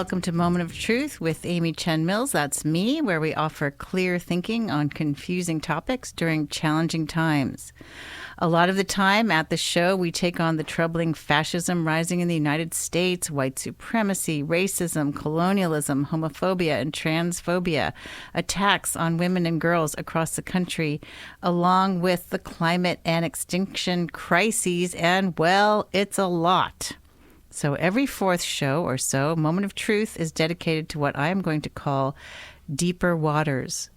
Welcome to Moment of Truth with Amy Chen Mills. That's me, where we offer clear thinking on confusing topics during challenging times. A lot of the time at the show, we take on the troubling fascism rising in the United States, white supremacy, racism, colonialism, homophobia, and transphobia, attacks on women and girls across the country, along with the climate and extinction crises, and, well, it's a lot. So every fourth show or so, Moment of Truth is dedicated to what I am going to call deeper waters.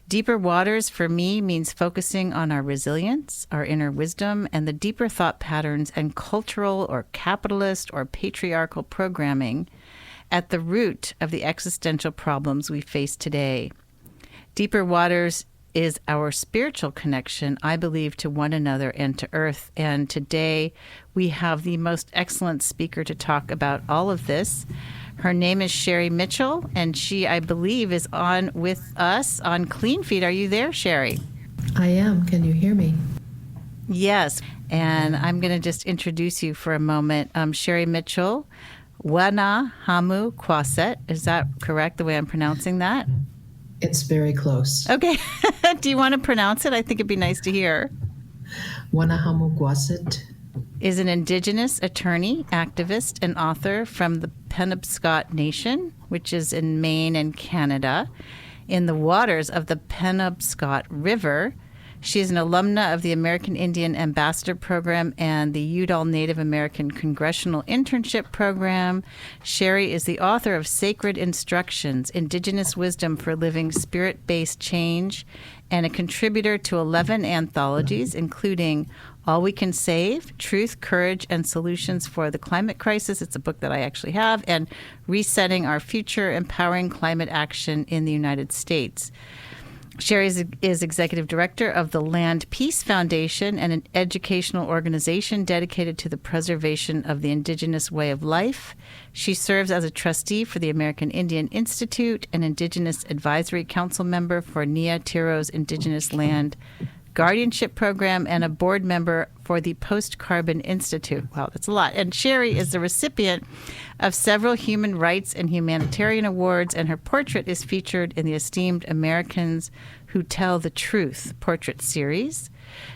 Deeper waters for me means focusing on our resilience, our inner wisdom, and the deeper thought patterns and cultural or capitalist or patriarchal programming at the root of the existential problems we face today. Deeper waters is our spiritual connection, I believe, to one another and to Earth. And today we have the most excellent speaker to talk about all of this. Her name is Sherri Mitchell, and she, I believe, is on with us on Clean Feed. Are you there, Sherri? I am. Can you hear me? Yes. And I'm going to just introduce you for a moment. Sherri Mitchell, Wana Hamu Kwaset. Is that correct, the way I'm pronouncing that? It's very close. Okay. Do you want to pronounce it? I think it'd be nice to hear. Wana Hamu Kwaset is an Indigenous attorney, activist, and author from the Penobscot Nation, which is in Maine and Canada, in the waters of the Penobscot River. She is an alumna of the American Indian Ambassador Program and the Udall Native American Congressional Internship Program. Sherri is the author of Sacred Instructions, Indigenous Wisdom for Living Spirit-Based Change, and a contributor to 11 anthologies, including All We Can Save, Truth, Courage, and Solutions for the Climate Crisis. It's a book that I actually have, and Resetting Our Future, Empowering Climate Action in the United States. Sherri is executive director of the Land Peace Foundation, and an educational organization dedicated to the preservation of the Indigenous way of life. She serves as a trustee for the American Indian Institute, an Indigenous Advisory Council member for Nia Tiro's Indigenous Land Guardianship Program, and a board member for the Post-Carbon Institute. Wow, that's a lot. And Sherri is the recipient of several human rights and humanitarian awards, and her portrait is featured in the esteemed Americans Who Tell the Truth portrait series.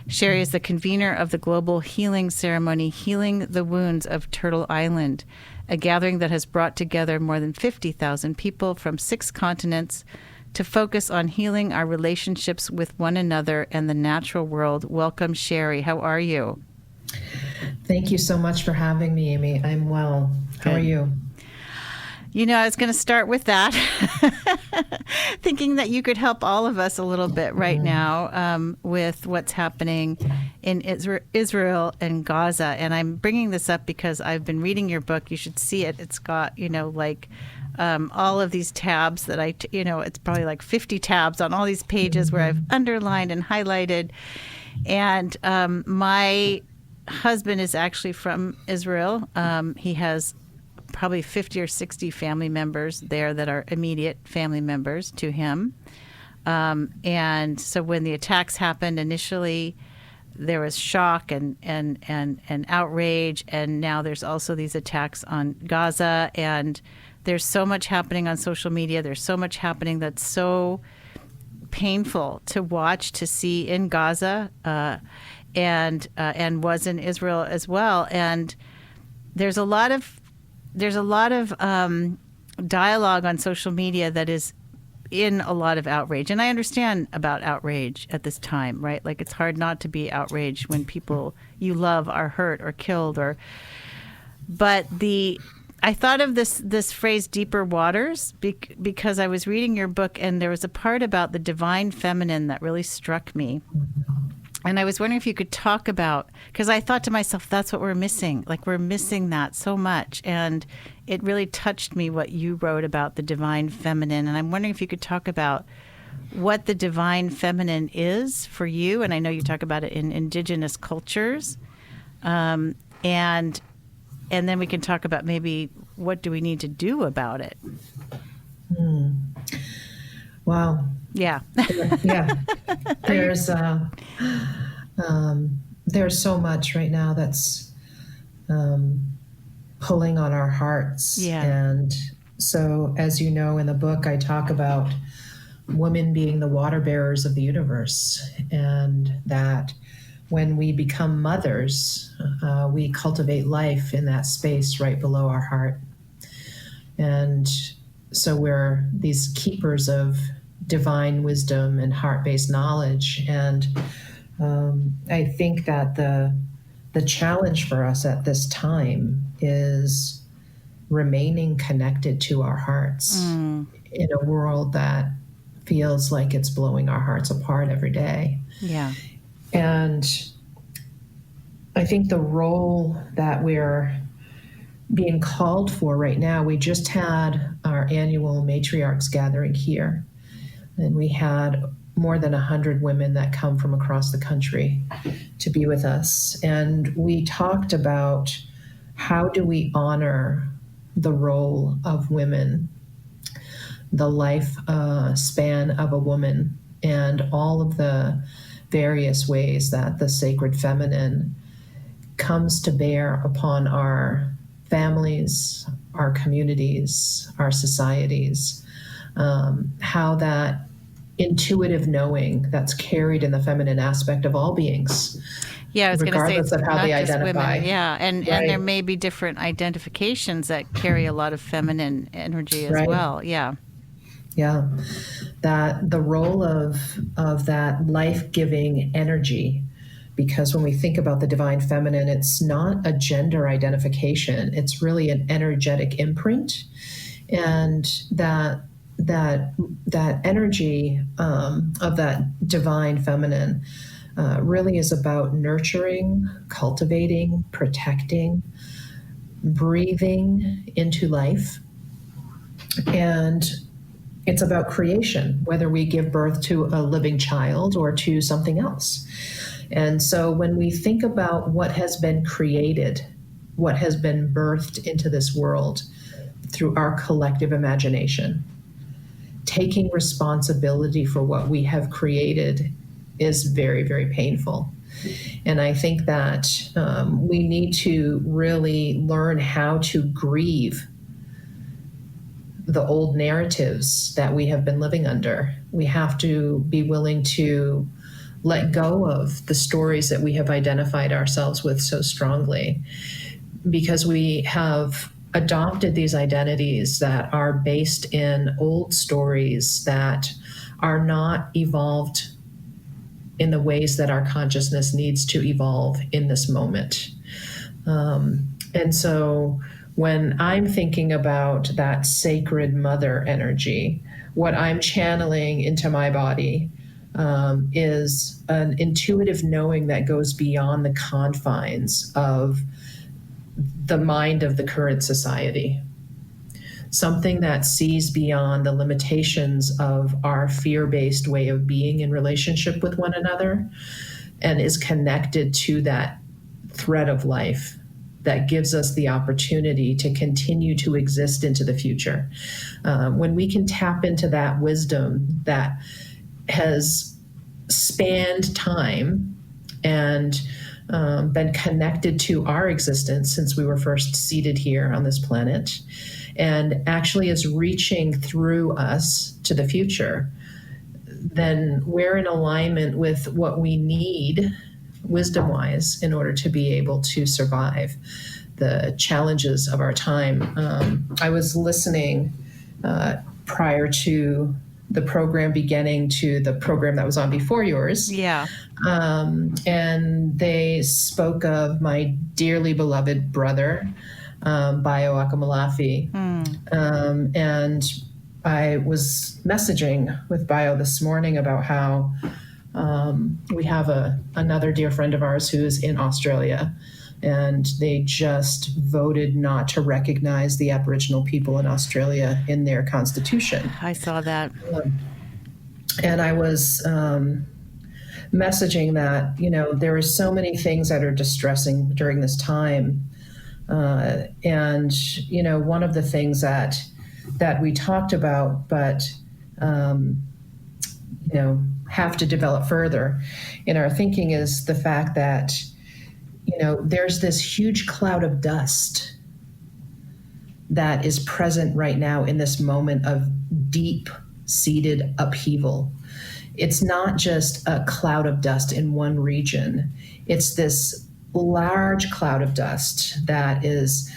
Sherri is the convener of the global healing ceremony, Healing the Wounds of Turtle Island, a gathering that has brought together more than 50,000 people from 6 continents to focus on healing our relationships with one another and the natural world. Welcome, Sherri. How are you? Thank you so much for having me, Amy. I'm well. How are you? You know, I was going to start with that, thinking that you could help all of us a little bit right now with what's happening in Israel and Gaza. And I'm bringing this up because I've been reading your book. You should see it. It's got, all of these tabs that it's probably like 50 tabs on all these pages where I've underlined and highlighted. And my husband is actually from Israel. He has probably 50 or 60 family members there that are immediate family members to him. And so when the attacks happened initially, there was shock and outrage. And now there's also these attacks on Gaza. And there's so much happening on social media. There's so much happening that's so painful to watch, to see in Gaza, and was in Israel as well. And there's a lot of dialogue on social media that is in a lot of outrage. And I understand about outrage at this time, right? Like, it's hard not to be outraged when people you love are hurt or killed, but I thought of this phrase, deeper waters, because I was reading your book and there was a part about the divine feminine that really struck me. And I was wondering if you could talk about, because I thought to myself, that's what we're missing. Like, we're missing that so much. And it really touched me what you wrote about the divine feminine. And I'm wondering if you could talk about what the divine feminine is for you. And I know you talk about it in indigenous cultures. And then we can talk about maybe what do we need to do about it. Wow. Yeah. Yeah. There's so much right now that's pulling on our hearts. Yeah. And So, as you know, in the book, I talk about women being the water bearers of the universe, and that when we become mothers, we cultivate life in that space right below our heart. And so we're these keepers of divine wisdom and heart-based knowledge. And I think that the challenge for us at this time is remaining connected to our hearts in a world that feels like it's blowing our hearts apart every day. Yeah. And I think the role that we're being called for right now, we just had our annual matriarchs gathering here, and we had more than 100 women that come from across the country to be with us. And we talked about how do we honor the role of women, the life span of a woman, and all of the various ways that the sacred feminine comes to bear upon our families, our communities, our societies, how that intuitive knowing that's carried in the feminine aspect of all beings. Yeah, I was going to say, regardless it's of how not they just identify. women. Yeah, and Right. there may be different identifications that carry a lot of feminine energy as Right. well. Yeah. Yeah, that the role of that life-giving energy, because when we think about the divine feminine, it's not a gender identification, it's really an energetic imprint. And that energy of that divine feminine really is about nurturing, cultivating, protecting, breathing into life. And it's about creation, whether we give birth to a living child or to something else. And so when we think about what has been created, what has been birthed into this world through our collective imagination, taking responsibility for what we have created is very, very painful. And I think that we need to really learn how to grieve the old narratives that we have been living under. We have to be willing to let go of the stories that we have identified ourselves with so strongly, because we have adopted these identities that are based in old stories that are not evolved in the ways that our consciousness needs to evolve in this moment. And so when I'm thinking about that sacred mother energy, what I'm channeling into my body is an intuitive knowing that goes beyond the confines of the mind of the current society. Something that sees beyond the limitations of our fear-based way of being in relationship with one another, and is connected to that thread of life that gives us the opportunity to continue to exist into the future. When we can tap into that wisdom that has spanned time and been connected to our existence since we were first seated here on this planet, and actually is reaching through us to the future, then we're in alignment with what we need wisdom-wise in order to be able to survive the challenges of our time. I was listening prior to the program beginning to the program that was on before yours. Yeah. And they spoke of my dearly beloved brother, Bayo Akamalafi. And I was messaging with Bayo this morning about how we have another dear friend of ours who's in Australia, and they just voted not to recognize the Aboriginal people in Australia in their constitution. I saw that. And I was messaging that, there are so many things that are distressing during this time. And, one of the things that we talked about, but, have to develop further in our thinking is the fact that, there's this huge cloud of dust that is present right now in this moment of deep-seated upheaval. It's not just a cloud of dust in one region. It's this large cloud of dust that is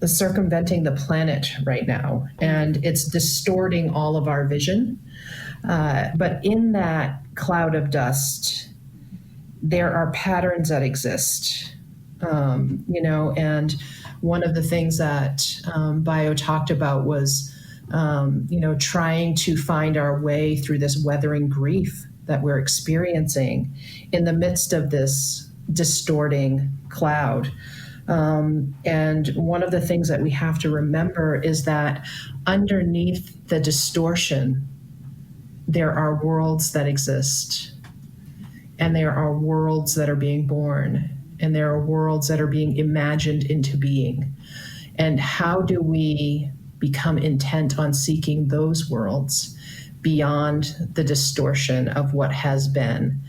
circumventing the planet right now, and it's distorting all of our vision. But in that cloud of dust, there are patterns that exist, and one of the things that Bio talked about was, trying to find our way through this weathering grief that we're experiencing in the midst of this distorting cloud. And one of the things that we have to remember is that underneath the distortion, there are worlds that exist, and there are worlds that are being born, and there are worlds that are being imagined into being. And how do we become intent on seeking those worlds beyond the distortion of what has been,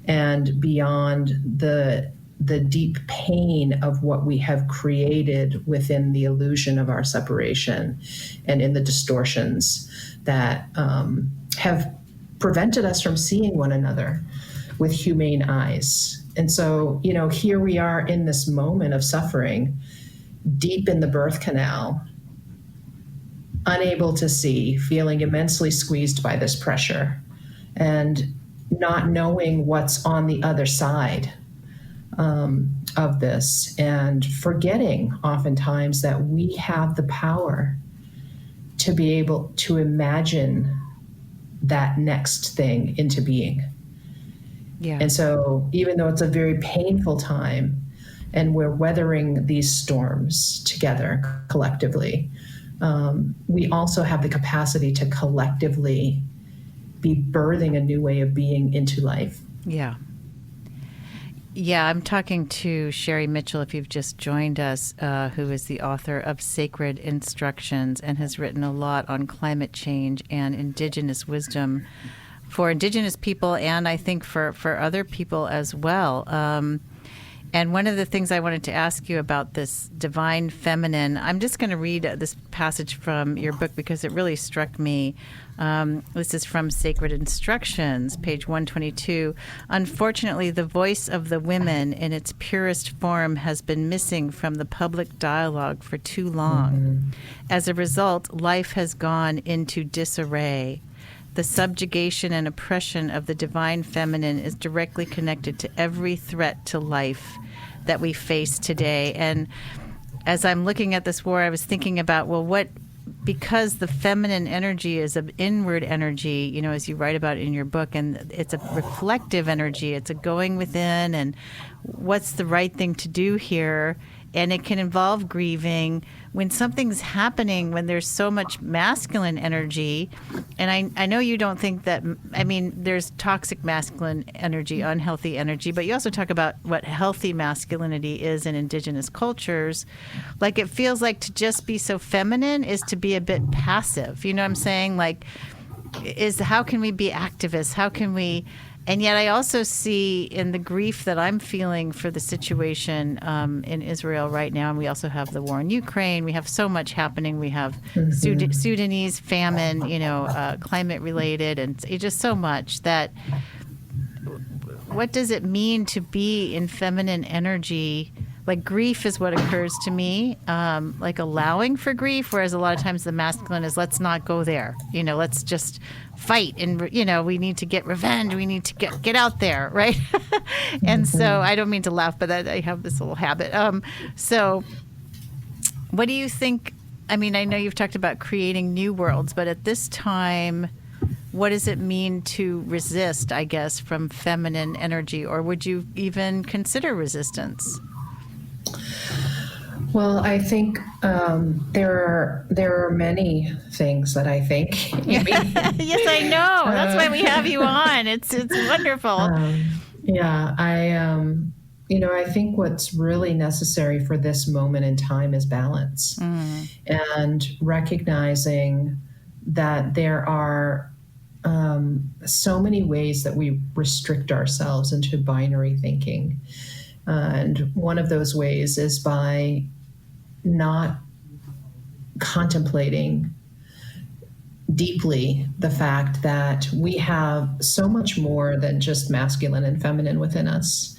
and beyond the deep pain of what we have created within the illusion of our separation and in the distortions that have prevented us from seeing one another with humane eyes. And so, here we are in this moment of suffering, deep in the birth canal, unable to see, feeling immensely squeezed by this pressure, and not knowing what's on the other side of this, and forgetting oftentimes that we have the power to be able to imagine that next thing into being. Yeah. And so even though it's a very painful time and we're weathering these storms together collectively, we also have the capacity to collectively be birthing a new way of being into life. Yeah. Yeah, I'm talking to Sherri Mitchell, if you've just joined us, who is the author of Sacred Instructions and has written a lot on climate change and Indigenous wisdom for Indigenous people, and I think for other people as well. And one of the things I wanted to ask you about this divine feminine, I'm just going to read this passage from your book because it really struck me. This is from Sacred Instructions, page 122. Unfortunately, the voice of the women in its purest form has been missing from the public dialogue for too long. Mm-hmm. As a result, life has gone into disarray. The subjugation and oppression of the divine feminine is directly connected to every threat to life that we face today. And as I'm looking at this war, I was thinking about, because the feminine energy is an inward energy, as you write about in your book, and it's a reflective energy. It's a going within and what's the right thing to do here. And it can involve grieving when something's happening, when there's so much masculine energy. And I know you don't think that, there's toxic masculine energy, unhealthy energy, but you also talk about what healthy masculinity is in Indigenous cultures. Like, it feels like to just be so feminine is to be a bit passive. You know what I'm saying? Like, how can we be activists? How can we... And yet I also see in the grief that I'm feeling for the situation in Israel right now, and we also have the war in Ukraine. We have so much happening. We have Sudanese famine, climate related, and just so much that what does it mean to be in feminine energy? Like, grief is what occurs to me, like allowing for grief, whereas a lot of times the masculine is, let's not go there. Let's just fight, and, we need to get revenge. We need to get out there, right? And so I don't mean to laugh, but I have this little habit. So what do you think? I know you've talked about creating new worlds, but at this time, what does it mean to resist, I guess, from feminine energy? Or would you even consider resistance? Well, I think there are many things that I think. Yes, I know. That's why we have you on. It's wonderful. I think what's really necessary for this moment in time is balance, and recognizing that there are so many ways that we restrict ourselves into binary thinking. And one of those ways is by not contemplating deeply the fact that we have so much more than just masculine and feminine within us.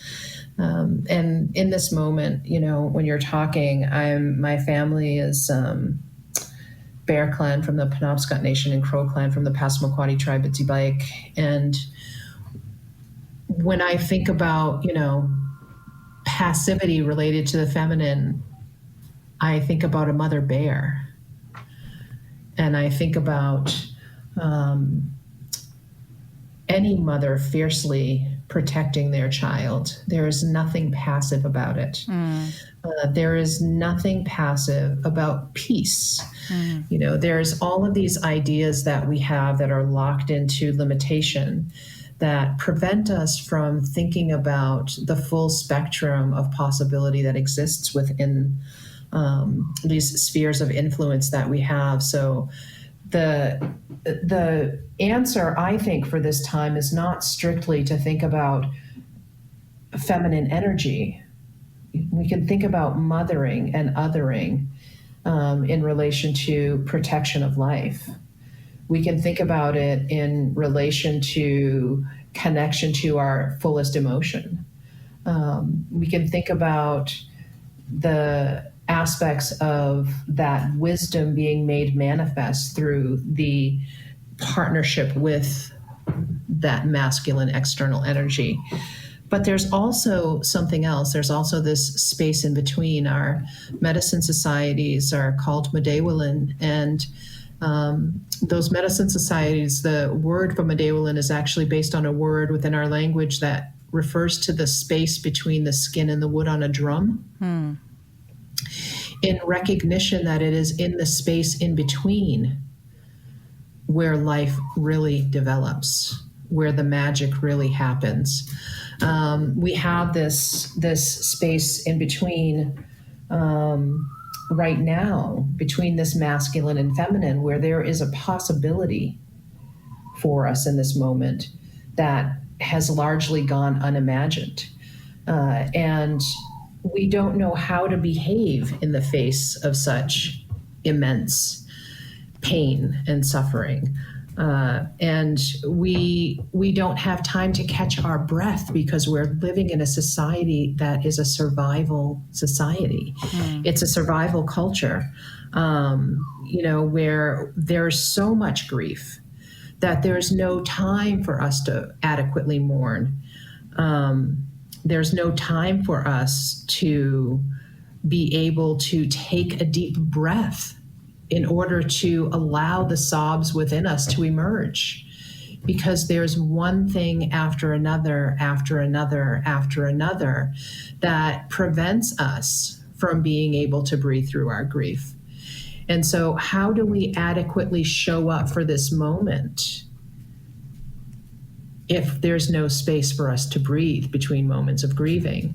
And in this moment, when you're talking, my family is Bear Clan from the Penobscot Nation and Crow Clan from the Passamaquoddy tribe at Zibaik. And when I think about, passivity related to the feminine, I think about a mother bear. And I think about any mother fiercely protecting their child. There is nothing passive about it. There is nothing passive about peace. There's all of these ideas that we have that are locked into limitation that prevent us from thinking about the full spectrum of possibility that exists within these spheres of influence that we have. So the answer, I think, for this time is not strictly to think about feminine energy. We can think about mothering and othering in relation to protection of life. We can think about it in relation to connection to our fullest emotion. We can think about the aspects of that wisdom being made manifest through the partnership with that masculine external energy. But there's also something else. There's also this space in between. Our medicine societies are called Medewilin, and those medicine societies, the word for Medewilin is actually based on a word within our language that refers to the space between the skin and the wood on a drum. In recognition that it is in the space in between where life really develops, where the magic really happens. We have this space in between right now, between this masculine and feminine, where there is a possibility for us in this moment that has largely gone unimagined. And we don't know how to behave in the face of such immense pain and suffering. And we don't have time to catch our breath because we're living in a society that is a survival society. It's a survival culture, where there's so much grief that there's no time for us to adequately mourn. There's no time for us to be able to take a deep breath in order to allow the sobs within us to emerge. Because there's one thing after another, after another, after another that prevents us from being able to breathe through our grief. And so how do we adequately show up for this moment if there's no space for us to breathe between moments of grieving?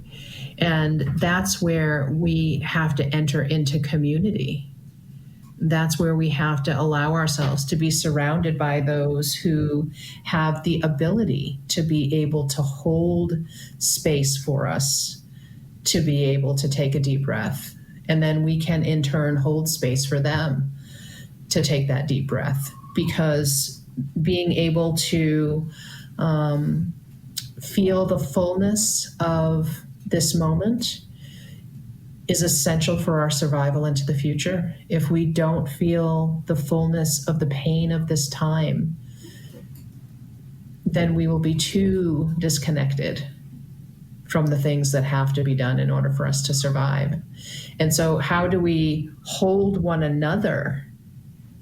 And that's where we have to enter into community. That's where we have to allow ourselves to be surrounded by those who have the ability to be able to hold space for us, to be able to take a deep breath. And then we can in turn hold space for them to take that deep breath, because being able to feel the fullness of this moment is essential for our survival into the future. If we don't feel the fullness of the pain of this time, then we will be too disconnected from the things that have to be done in order for us to survive. And so how do we hold one another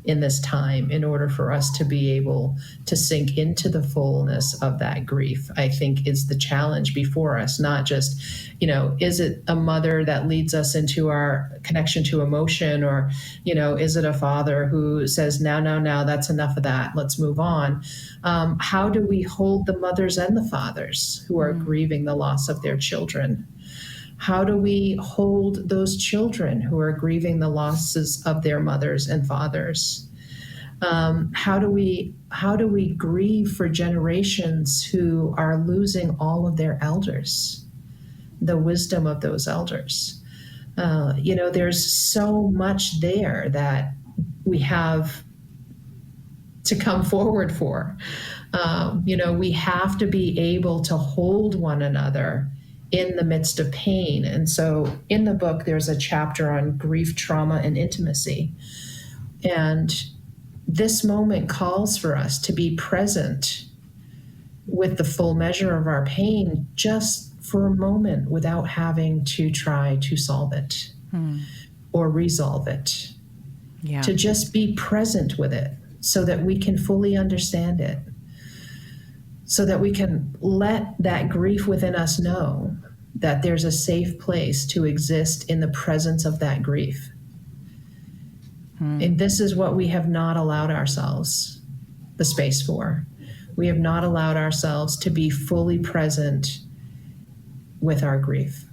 in this time in order for us to be able to sink into the fullness of that grief, I think is the challenge before us. Not just, is it a mother that leads us into our connection to emotion, or, is it a father who says, now, that's enough of that, let's move on. How do we hold the mothers and the fathers who are grieving the loss of their children? How do we hold those children who are grieving the losses of their mothers and fathers? How do we grieve for generations who are losing all of their elders, the wisdom of those elders? There's so much there that we have to come forward for. We have to be able to hold one another in the midst of pain. And so in the book, there's a chapter on grief, trauma, and intimacy. And this moment calls for us to be present with the full measure of our pain just for a moment without having to try to solve it or resolve it. Yeah. To just be present with it so that we can fully understand it, so that we can let that grief within us know that there's a safe place to exist in the presence of that grief. And this is what we have not allowed ourselves the space for. We have not allowed ourselves to be fully present with our grief.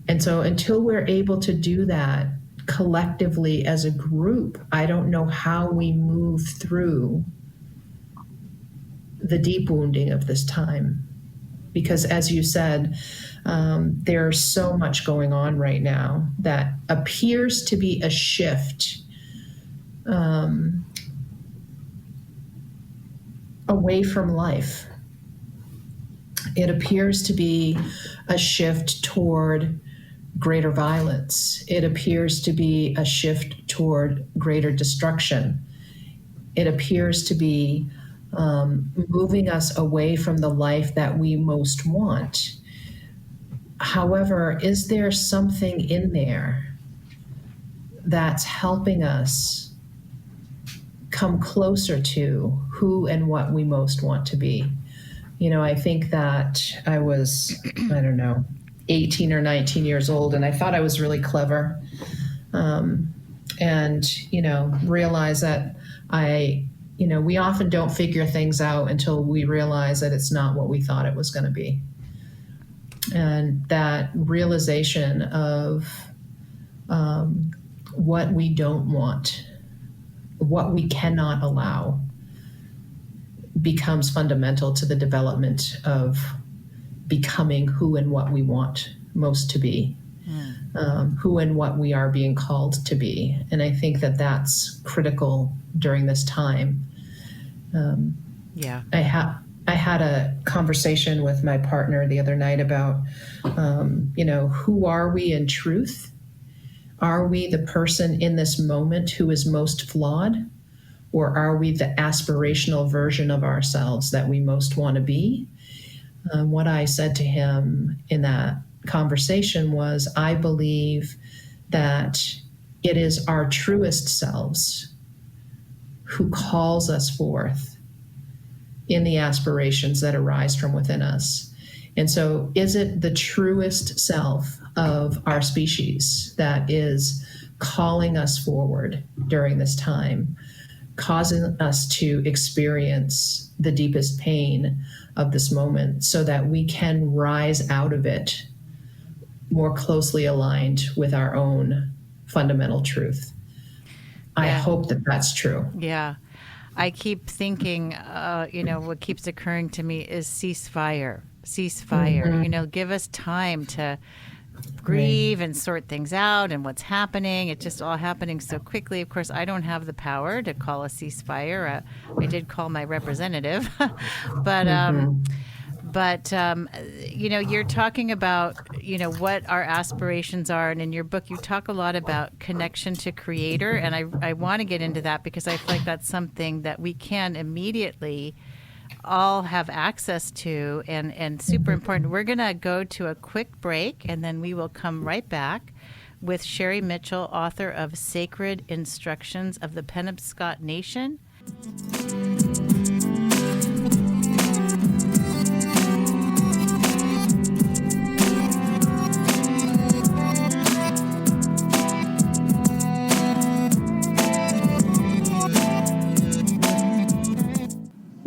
And so until we're able to do that collectively as a group, I don't know how we move through the deep wounding of this time. Because as you said, there's so much going on right now that appears to be a shift away from life. It appears to be a shift toward greater violence. It appears to be a shift toward greater destruction. It appears to be moving us away from the life that we most want. However, is there something in there that's helping us come closer to who and what we most want to be? I think that I was, 18 or 19 years old, and I thought I was really clever. Realize that we often don't figure things out until we realize that it's not what we thought it was going to be. And that realization of what we don't want, what we cannot allow, becomes fundamental to the development of becoming who and what we want most to be, who and what we are being called to be. And I think that that's critical during this time. I had a conversation with my partner the other night about, who are we in truth? Are we the person in this moment who is most flawed? Or are we the aspirational version of ourselves that we most want to be? What I said to him in that conversation was, I believe that it is our truest selves who calls us forth in the aspirations that arise from within us. And so is it the truest self of our species that is calling us forward during this time, causing us to experience the deepest pain of this moment so that we can rise out of it more closely aligned with our own fundamental truth? I hope that that's true. Yeah. I keep thinking, what keeps occurring to me is ceasefire. Give us time to grieve and sort things out and what's happening. It's just all happening so quickly. Of course, I don't have the power to call a ceasefire. I did call my representative, but you're talking about, what our aspirations are. And in your book, you talk a lot about connection to Creator. And I want to get into that because I feel like that's something that we can immediately all have access to and super important. We're going to go to a quick break, and then we will come right back with Sherri Mitchell, author of Sacred Instructions of the Penobscot Nation.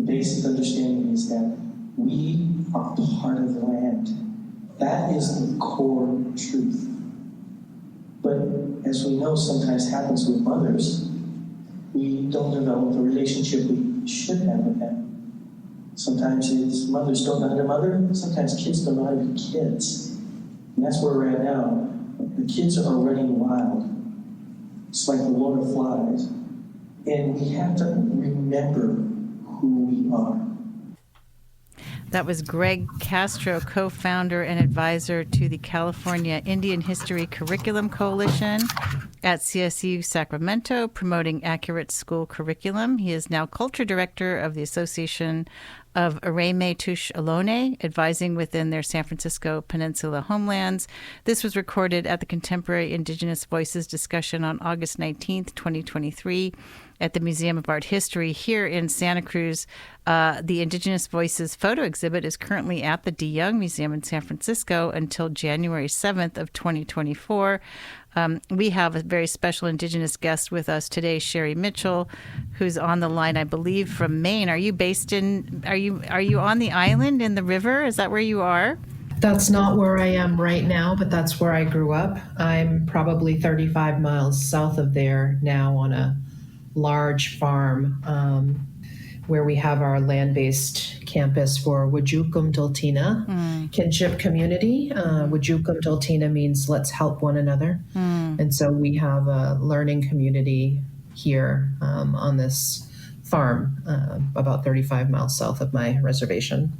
Basic understanding is that we are part of the land. That is the core truth. But as we know sometimes happens with mothers, we don't develop the relationship we should have with them. Sometimes it's mothers don't know how to mother, sometimes kids don't know how to be kids. And that's where we're at now. The kids are running wild. It's like the water flies. And we have to remember who we are. That was Greg Castro, co-founder and advisor to the California Indian History Curriculum Coalition at CSU Sacramento, promoting accurate school curriculum. He is now culture director of the Association of Areme Tush Alone, advising within their San Francisco Peninsula homelands. This was recorded at the Contemporary Indigenous Voices discussion on August 19th, 2023, at the Museum of Art History here in Santa Cruz. The Indigenous Voices photo exhibit is currently at the De Young Museum in San Francisco until January 7th of 2024. We have a very special Indigenous guest with us today, Sherri Mitchell, who's on the line, I believe, from Maine. Are you based in? Are you on the island in the river? Is that where you are? That's not where I am right now, but that's where I grew up. I'm probably 35 miles south of there now on a large farm where we have our land-based campus for Wajukum Dultina kinship community. Wajukum Dultina means let's help one another. And so we have a learning community here on this farm about 35 miles south of my reservation.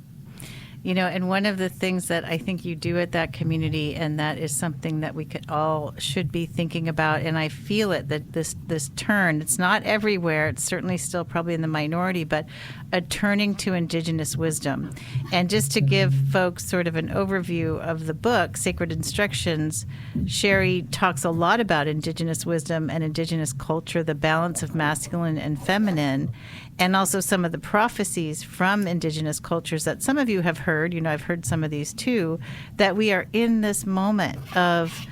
You know, and one of the things that I think you do at that community, and that is something that we could all should be thinking about, and I feel it, that this turn, it's not everywhere, it's certainly still probably in the minority, but a turning to Indigenous wisdom. And just to give folks sort of an overview of the book, Sacred Instructions, Sherri talks a lot about Indigenous wisdom and Indigenous culture, the balance of masculine and feminine, and also some of the prophecies from Indigenous cultures that some of you have heard. You know, I've heard some of these too, that we are in this moment of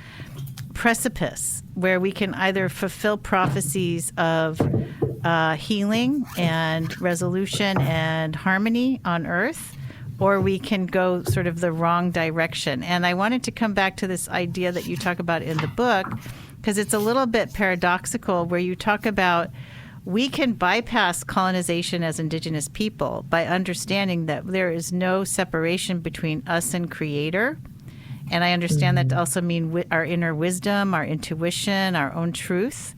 precipice where we can either fulfill prophecies of healing and resolution and harmony on earth, or we can go sort of the wrong direction. And I wanted to come back to this idea that you talk about in the book, because it's a little bit paradoxical, where you talk about we can bypass colonization as Indigenous people by understanding that there is no separation between us and Creator. And I understand that to also mean our inner wisdom, our intuition, our own truth.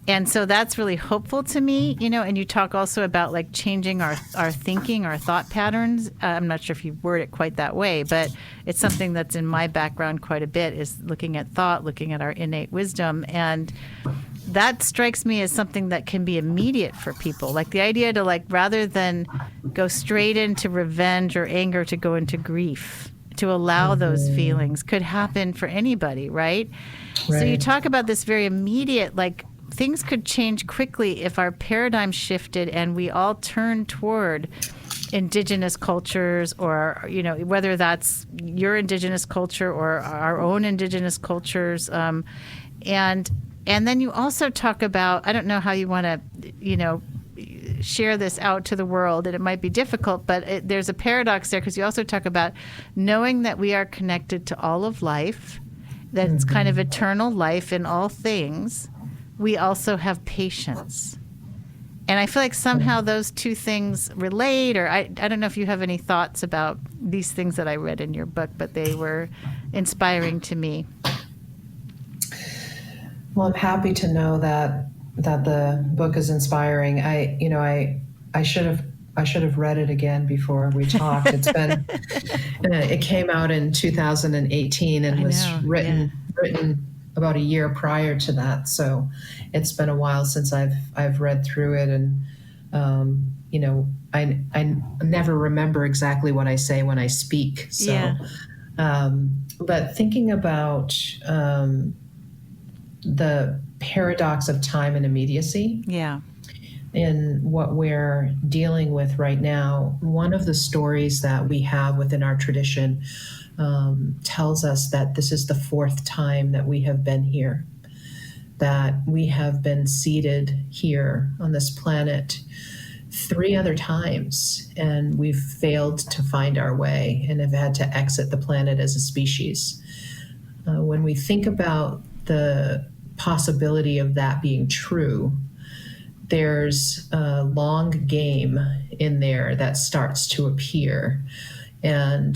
And so that's really hopeful to me, you know, and you talk also about like changing our thinking, our thought patterns. I'm not sure if you word it quite that way, but it's something that's in my background quite a bit, is looking at thought, looking at our innate wisdom. And that strikes me as something that can be immediate for people. Like the idea to, like, rather than go straight into revenge or anger, to go into grief, to allow those feelings could happen for anybody, right? So you talk about this very immediate, like, things could change quickly if our paradigm shifted and we all turn toward Indigenous cultures, or, you know, whether that's your Indigenous culture or our own Indigenous cultures. And then you also talk about, I don't know how you want to, you know, share this out to the world, and it might be difficult, but there's a paradox there, because you also talk about knowing that we are connected to all of life, that it's kind of eternal life in all things. We also have patience. And I feel like somehow those two things relate, or I don't know if you have any thoughts about these things that I read in your book, but they were inspiring to me. Well, I'm happy to know that the book is inspiring. I should have read it again before we talked. It's been it came out in 2018 and was written about a year prior to that. So it's been a while since I've read through it, and you know, I never remember exactly what I say when I speak. So, but thinking about the paradox of time and immediacy. In what we're dealing with right now, one of the stories that we have within our tradition tells us that this is the fourth time that we have been here, that we have been seated here on this planet 3 other times, and we've failed to find our way and have had to exit the planet as a species. When we think about the possibility of that being true, there's a long game in there that starts to appear. And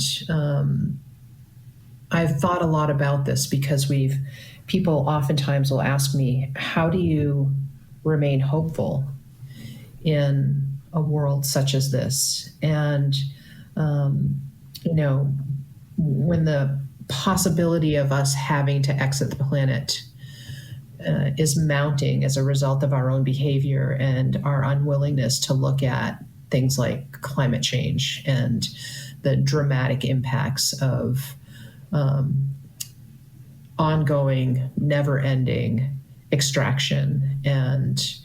I've thought a lot about this because people oftentimes will ask me, how do you remain hopeful in a world such as this? And, you know, when the possibility of us having to exit the planet is mounting as a result of our own behavior and our unwillingness to look at things like climate change and the dramatic impacts of ongoing, never-ending extraction and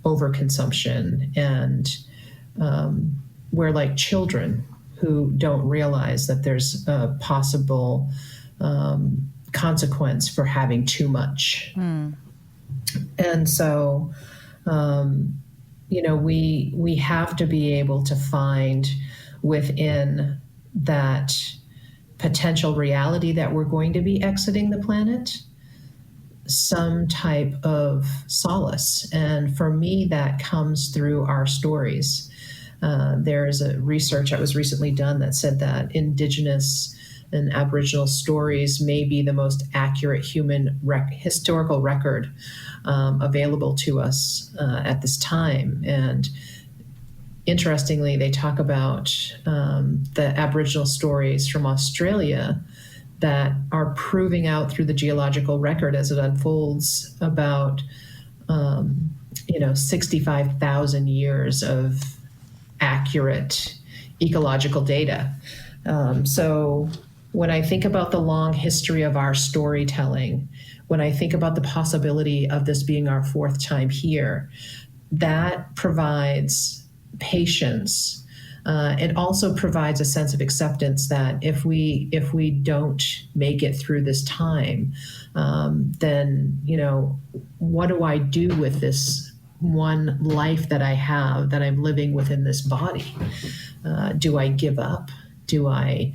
overconsumption, and we're like children who don't realize that there's a possible consequence for having too much. And so, you know, we have to be able to find within that potential reality that we're going to be exiting the planet some type of solace. And for me, that comes through our stories. There's a research that was recently done that said that Indigenous and Aboriginal stories may be the most accurate human historical record available to us at this time. And interestingly, they talk about the Aboriginal stories from Australia that are proving out through the geological record as it unfolds about 65,000 years of accurate ecological data. So when I think about the long history of our storytelling, when I think about the possibility of this being our fourth time here, that provides patience. It also provides a sense of acceptance that if we don't make it through this time, then, you know, what do I do with this one life that I have, that I'm living within this body? Do I give up? Do I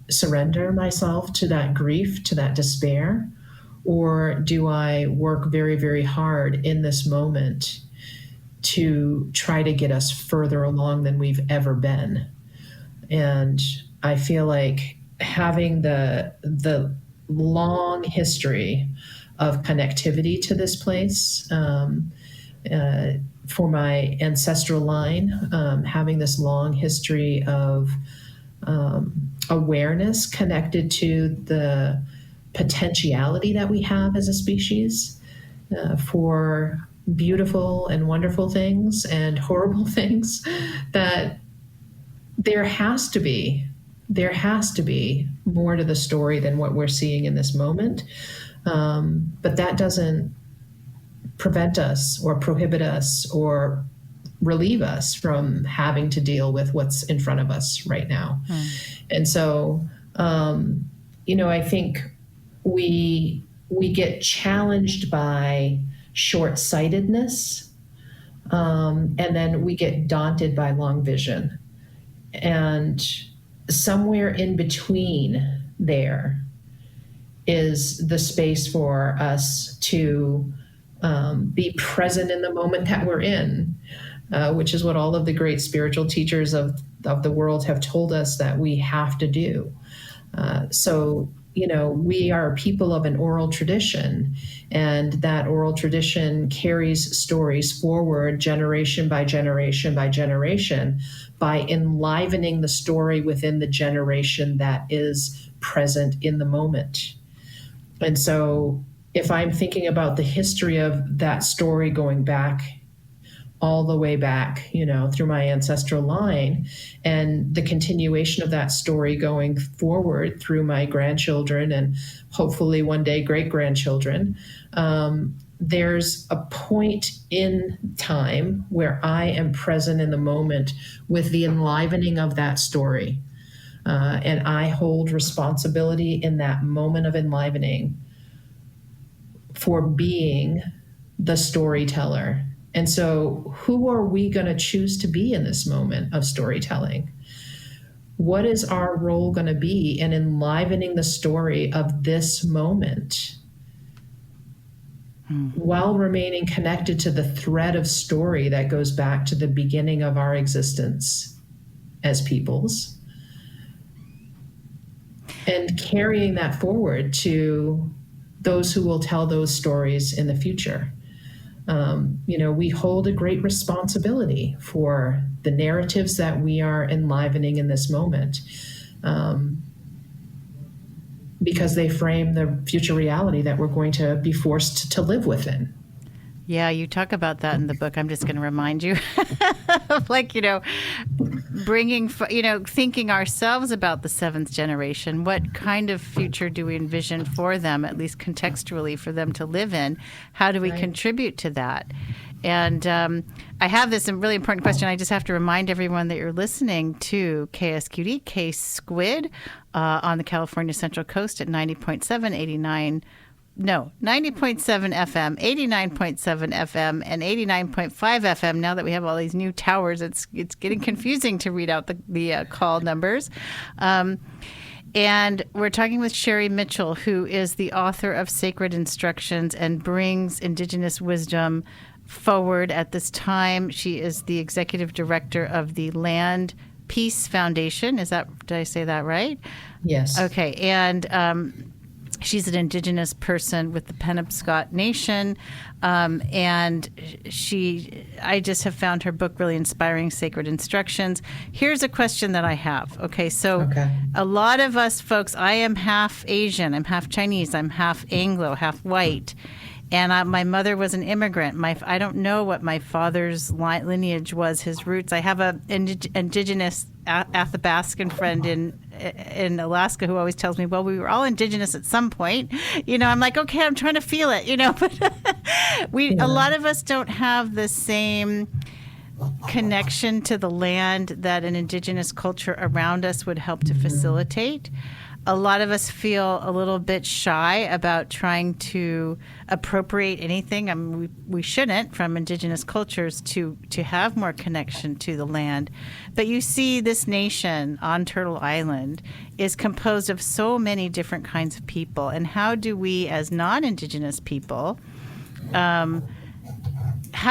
surrender myself to that grief, to that despair? Or do I work very, very hard in this moment to try to get us further along than we've ever been? And I feel like having the long history of connectivity to this place, for my ancestral line, having this long history of awareness connected to the potentiality that we have as a species for beautiful and wonderful things and horrible things, that there has to be more to the story than what we're seeing in this moment. But that doesn't prevent us or prohibit us or relieve us from having to deal with what's in front of us right now. And so, I think we get challenged by short-sightedness, and then we get daunted by long vision. And somewhere in between there is the space for us to be present in the moment that we're in, which is what all of the great spiritual teachers of the world have told us that we have to do. So, we are people of an oral tradition, and that oral tradition carries stories forward generation by generation by generation by enlivening the story within the generation that is present in the moment. And so if I'm thinking about the history of that story going back all the way back, through my ancestral line, and the continuation of that story going forward through my grandchildren and hopefully one day great-grandchildren, there's a point in time where I am present in the moment with the enlivening of that story. And I hold responsibility in that moment of enlivening for being the storyteller. And so who are we going to choose to be in this moment of storytelling? What is our role going to be in enlivening the story of this moment while remaining connected to the thread of story that goes back to the beginning of our existence as peoples? and carrying that forward to those who will tell those stories in the future. We hold a great responsibility for the narratives that we are enlivening in this moment, because they frame the future reality that we're going to be forced to live within. Yeah, you talk about that in the book. I'm just going to remind you of bringing, thinking ourselves about the seventh generation. What kind of future do we envision for them, at least contextually, for them to live in? How do we contribute to that? And I have this really important question. I just have to remind everyone that you're listening to KSQD, K Squid, on the California Central Coast at 90.7, 90.7 FM, 89.7 FM, and 89.5 FM. Now that we have all these new towers, it's getting confusing to read out the call numbers. And we're talking with Sherri Mitchell, who is the author of Sacred Instructions and brings Indigenous wisdom forward at this time. She is the executive director of the Land Peace Foundation. Did I say that right? Yes. Okay. And she's an Indigenous person with the Penobscot Nation, and I just have found her book really inspiring, Sacred Instructions. Here's a question that I have. Okay, A lot of us folks, I am half Asian, I'm half Chinese, I'm half Anglo, half white, and my mother was an immigrant. I don't know what my father's lineage was, his roots. I have an Indigenous Athabascan friend in Alaska who always tells me, well, we were all Indigenous at some point. I'm like, okay, I'm trying to feel it, but a lot of us don't have the same connection to the land that an Indigenous culture around us would help to facilitate. A lot of us feel a little bit shy about trying to appropriate anything. I mean, we shouldn't, from Indigenous cultures, to have more connection to the land. But you see, this nation on Turtle Island is composed of so many different kinds of people. And how do we, as non-Indigenous people, how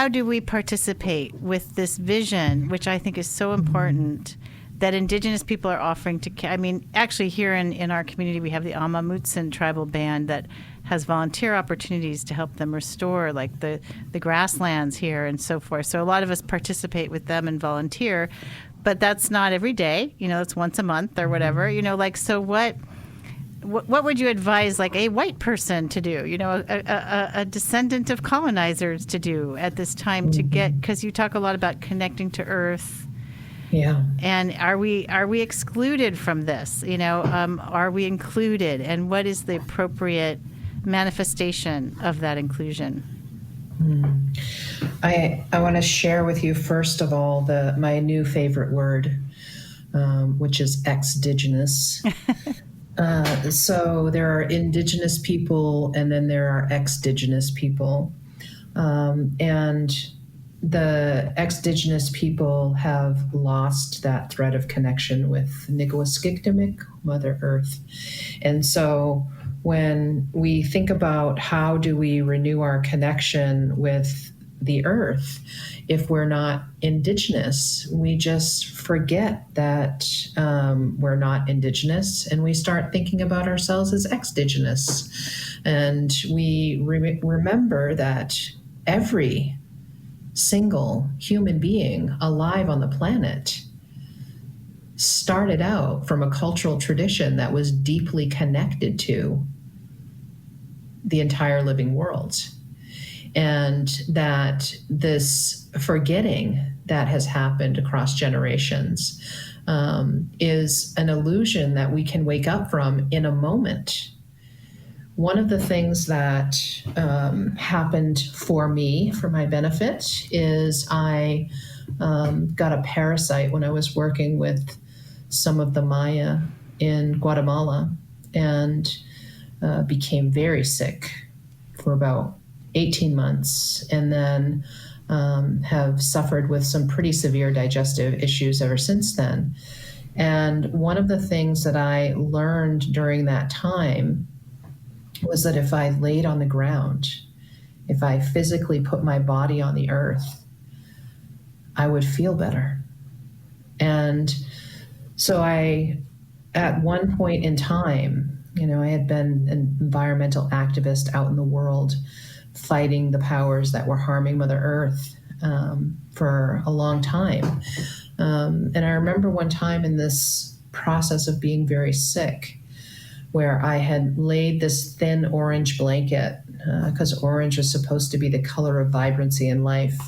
do we participate with this vision, which I think is so important, that Indigenous people are offering actually here in our community, we have the Ama Mutsun tribal band that has volunteer opportunities to help them restore the grasslands here and so forth. So a lot of us participate with them and volunteer, but that's not every day, it's once a month or whatever, so what would you advise a white person to do, a descendant of colonizers to do at this time to get, because you talk a lot about connecting to earth. Yeah. And are we excluded from this? Are we included? And what is the appropriate manifestation of that inclusion? I want to share with you, first of all, my new favorite word, which is ex-Indigenous. So there are Indigenous people, and then there are ex-Indigenous people. And the ex-Indigenous people have lost that thread of connection with Nigawasgikdamik, Mother Earth. And so when we think about how do we renew our connection with the earth, if we're not Indigenous, we just forget that we're not Indigenous, and we start thinking about ourselves as ex-Indigenous. And we remember that every single human being alive on the planet started out from a cultural tradition that was deeply connected to the entire living world. And that this forgetting that has happened across generations is an illusion that we can wake up from in a moment. One of the things that happened for me, for my benefit, is I got a parasite when I was working with some of the Maya in Guatemala, and became very sick for about 18 months, and then have suffered with some pretty severe digestive issues ever since then. And one of the things that I learned during that time was that if I laid on the ground, if I physically put my body on the earth, I would feel better. And so I at one point in time, I had been an environmental activist out in the world fighting the powers that were harming Mother Earth for a long time. And I remember one time in this process of being very sick, where I had laid this thin orange blanket, because orange is supposed to be the color of vibrancy and life,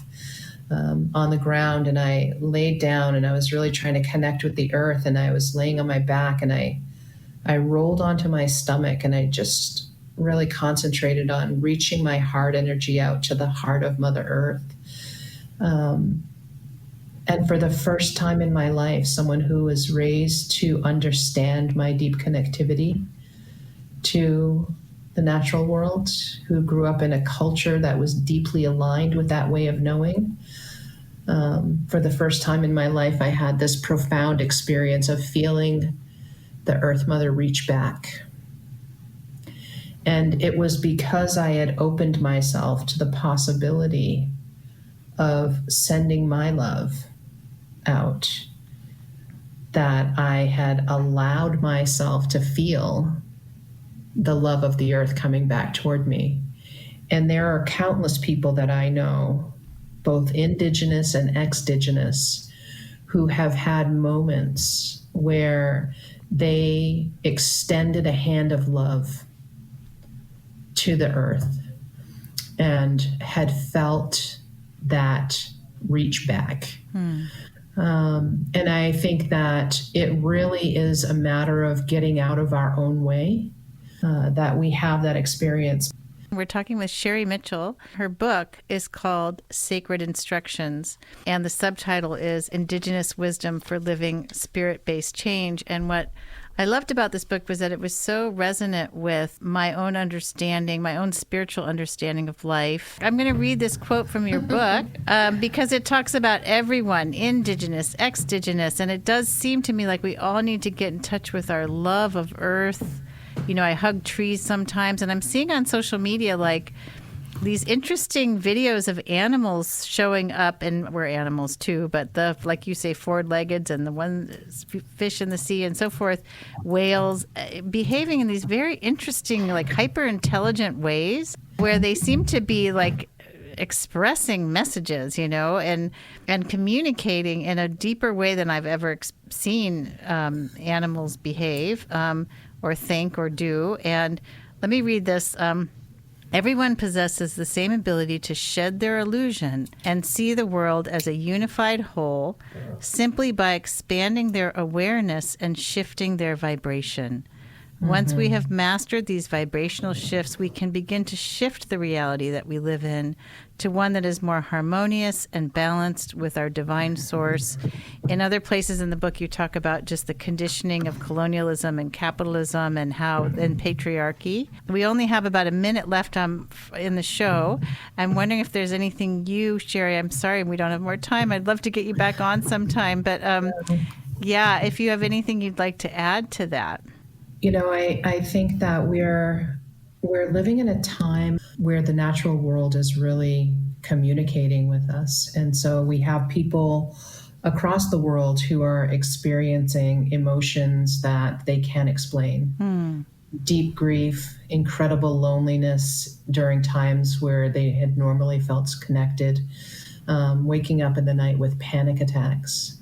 on the ground. And I laid down and I was really trying to connect with the earth. And I was laying on my back and I rolled onto my stomach and I just really concentrated on reaching my heart energy out to the heart of Mother Earth. And for the first time in my life, someone who was raised to understand my deep connectivity to the natural world, who grew up in a culture that was deeply aligned with that way of knowing. For the first time in my life, I had this profound experience of feeling the Earth Mother reach back. And it was because I had opened myself to the possibility of sending my love out that I had allowed myself to feel the love of the earth coming back toward me. And there are countless people that I know, both indigenous and ex-indigenous, who have had moments where they extended a hand of love to the earth and had felt that reach back. And I think that it really is a matter of getting out of our own way, that we have that experience. We're talking with Sherri Mitchell. Her book is called Sacred Instructions, and the subtitle is Indigenous Wisdom for Living Spirit-Based Change. And what I loved about this book was that it was so resonant with my own understanding, my own spiritual understanding of life. I'm going to read this quote from your book because it talks about everyone, indigenous, ex-indigenous, and it does seem to me like we all need to get in touch with our love of earth. I hug trees sometimes, and I'm seeing on social media like these interesting videos of animals showing up, and we're animals too, but like you say, four-leggeds and the ones fish in the sea and so forth, whales behaving in these very interesting, like hyper-intelligent ways where they seem to be like expressing messages, and communicating in a deeper way than I've ever seen animals behave or think or do. And let me read this. Everyone possesses the same ability to shed their illusion and see the world as a unified whole simply by expanding their awareness and shifting their vibration. Once we have mastered these vibrational shifts, we can begin to shift the reality that we live in to one that is more harmonious and balanced with our divine source. In other places in the book, you talk about just the conditioning of colonialism and capitalism and patriarchy. We only have about a minute left in the show. I'm wondering if there's anything Sherri, I'm sorry we don't have more time. I'd love to get you back on sometime. But if you have anything you'd like to add to that. I think that we're living in a time where the natural world is really communicating with us. And so we have people across the world who are experiencing emotions that they can't explain. Deep grief, incredible loneliness during times where they had normally felt connected, waking up in the night with panic attacks.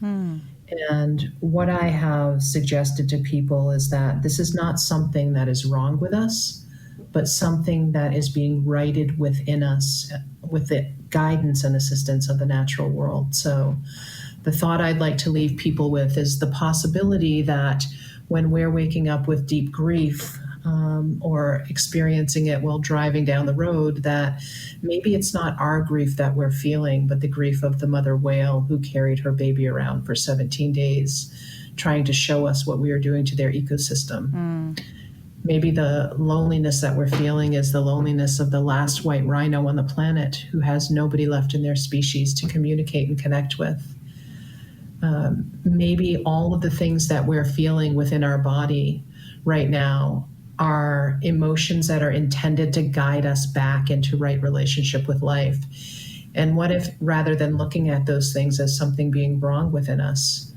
And what I have suggested to people is that this is not something that is wrong with us, but something that is being righted within us with the guidance and assistance of the natural world. So the thought I'd like to leave people with is the possibility that when we're waking up with deep grief, or experiencing it while driving down the road, that maybe it's not our grief that we're feeling, but the grief of the mother whale who carried her baby around for 17 days, trying to show us what we are doing to their ecosystem. Maybe the loneliness that we're feeling is the loneliness of the last white rhino on the planet who has nobody left in their species to communicate and connect with. Maybe all of the things that we're feeling within our body right now are emotions that are intended to guide us back into right relationship with life. And what if, rather than looking at those things as something being wrong within us,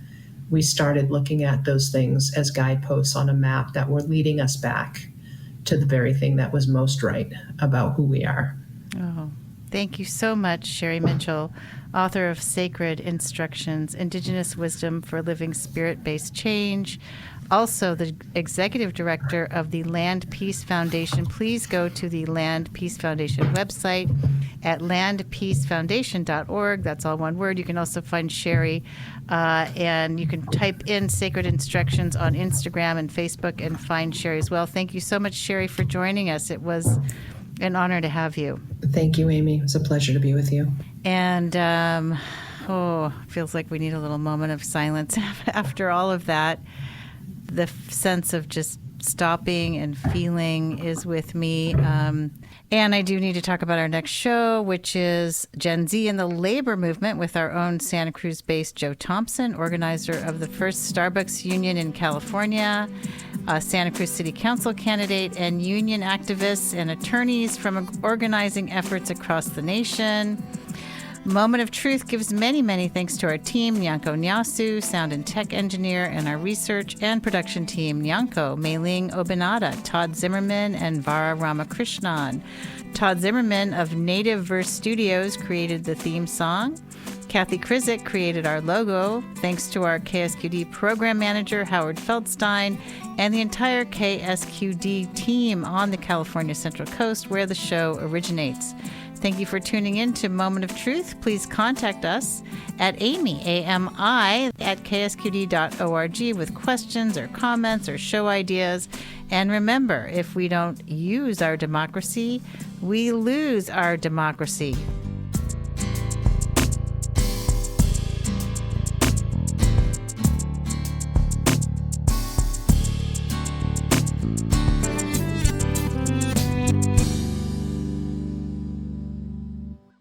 we started looking at those things as guideposts on a map that were leading us back to the very thing that was most right about who we are. Oh, thank you so much, Sherri Mitchell, author of Sacred Instructions, Indigenous Wisdom for Living Spirit-Based Change, also the executive director of the Land Peace Foundation. Please go to the Land Peace Foundation website at landpeacefoundation.org. That's all one word. You can also find Sherri, and you can type in Sacred Instructions on Instagram and Facebook and find Sherri as well. Thank you so much, Sherri, for joining us. It was an honor to have you. Thank you, Amy. It was a pleasure to be with you. And, feels like we need a little moment of silence after all of that. The sense of just stopping and feeling is with me. And I do need to talk about our next show, which is Gen Z and the Labor Movement with our own Santa Cruz-based Joe Thompson, organizer of the first Starbucks union in California, a Santa Cruz City Council candidate, and union activists and attorneys from organizing efforts across the nation. Moment of Truth gives many, many thanks to our team, Nyanko Nyasu, sound and tech engineer, and our research and production team, Nyanko, Mei-Ling Obanada, Todd Zimmerman, and Vara Ramakrishnan. Todd Zimmerman of Native Verse Studios created the theme song. Kathy Krizik created our logo, thanks to our KSQD program manager, Howard Feldstein, and the entire KSQD team on the California Central Coast, where the show originates. Thank you for tuning in to Moment of Truth. Please contact us at Amy, AMI, at ksqd.org with questions or comments or show ideas. And remember, if we don't use our democracy, we lose our democracy.